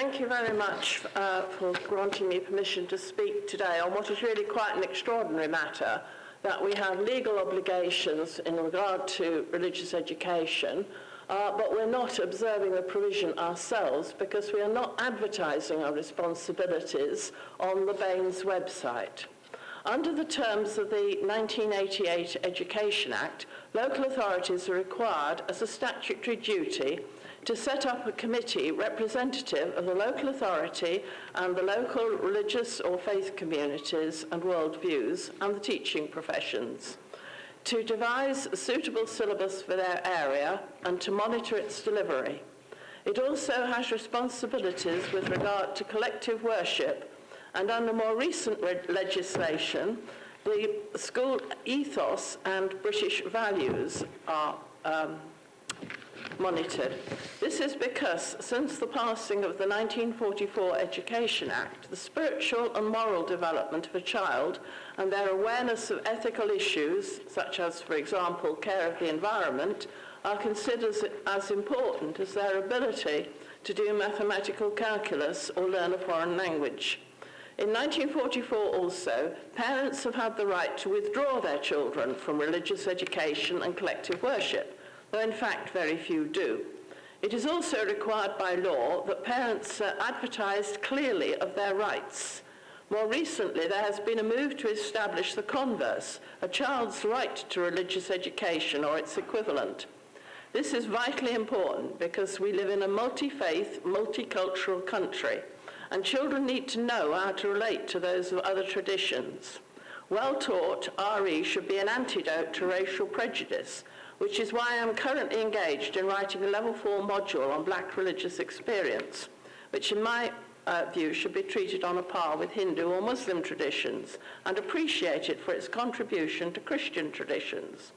Thank you very much for granting me permission to speak today on what is really quite an extraordinary matter, that we have legal obligations in regard to religious education, but we're not observing the provision ourselves because we are not advertising our responsibilities on the Bathnes website. Under the terms of the 1988 Education Act, local authorities are required as a statutory duty to set up a committee representative of the local authority and the local religious or faith communities and worldviews and the teaching professions, to devise a suitable syllabus for their area and to monitor its delivery. It also has responsibilities with regard to collective worship, and under more recent legislation, the school ethos and British values are monitored. This is because since the passing of the 1944 Education Act, the spiritual and moral development of a child and their awareness of ethical issues, such as, for example, care of the environment, are considered as important as their ability to do mathematical calculus or learn a foreign language. In 1944 also, parents have had the right to withdraw their children from religious education and collective worship, though in fact very few do. It is also required by law that parents advertise clearly of their rights. More recently, there has been a move to establish the converse, a child's right to religious education or its equivalent. This is vitally important because we live in a multi-faith, multicultural country, and children need to know how to relate to those of other traditions. Well-taught RE should be an antidote to racial prejudice, which is why I am currently engaged in writing a Level 4 module on black religious experience, which in my view should be treated on a par with Hindu or Muslim traditions and appreciated for its contribution to Christian traditions.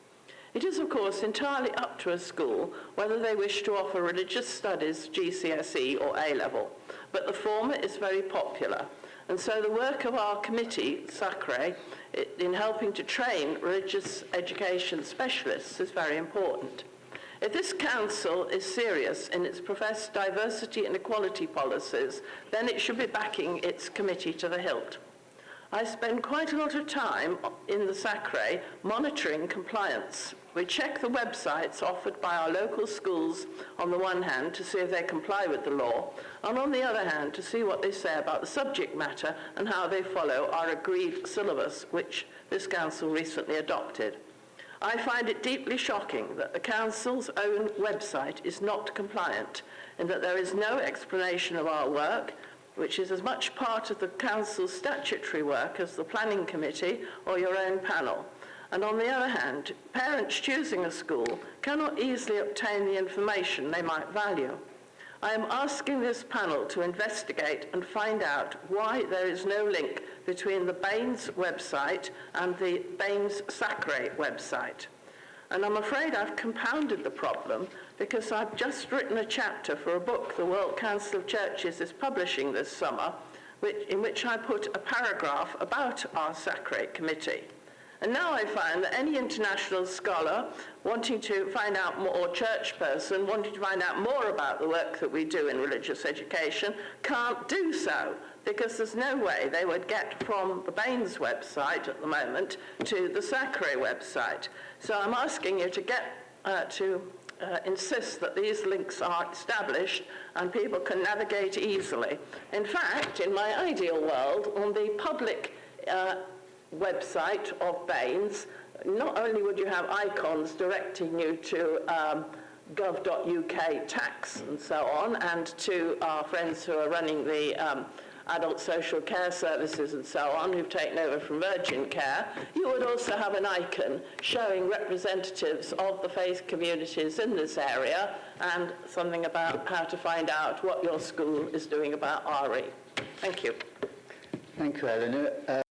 It is, of course, entirely up to a school whether they wish to offer religious studies, GCSE or A-level, but the former is very popular. And so the work of our committee, SACRE, in helping to train religious education specialists is very important. If this council is serious in its professed diversity and equality policies, then it should be backing its committee to the hilt. I spend quite a lot of time in the SACRE monitoring compliance. We check the websites offered by our local schools on the one hand to see if they comply with the law, and on the other hand to see what they say about the subject matter and how they follow our agreed syllabus, which this council recently adopted. I find it deeply shocking that the council's own website is not compliant and that there is no explanation of our work, which is as much part of the council's statutory work as the planning committee or your own panel. And on the other hand, parents choosing a school cannot easily obtain the information they might value. I am asking this panel to investigate and find out why there is no link between the Bathnes website and the Bathnes SACRE website. And I'm afraid I've compounded the problem because I've just written a chapter for a book the World Council of Churches is publishing this summer, in which I put a paragraph about our SACRE committee. And now I find that any international scholar wanting to find out more, or church person wanting to find out more about the work that we do in religious education can't do so, because there's no way they would get from the Bathnes website at the moment to the SACRE website. So I'm asking you to insist that these links are established and people can navigate easily. In fact, in my ideal world, on the public website of Bathnes, not only would you have icons directing you to gov.uk tax and so on, and to our friends who are running the adult social care services and so on, who've taken over from Virgin Care, you would also have an icon showing representatives of the faith communities in this area and something about how to find out what your school is doing about RE. Thank you. Thank you, Eleanor.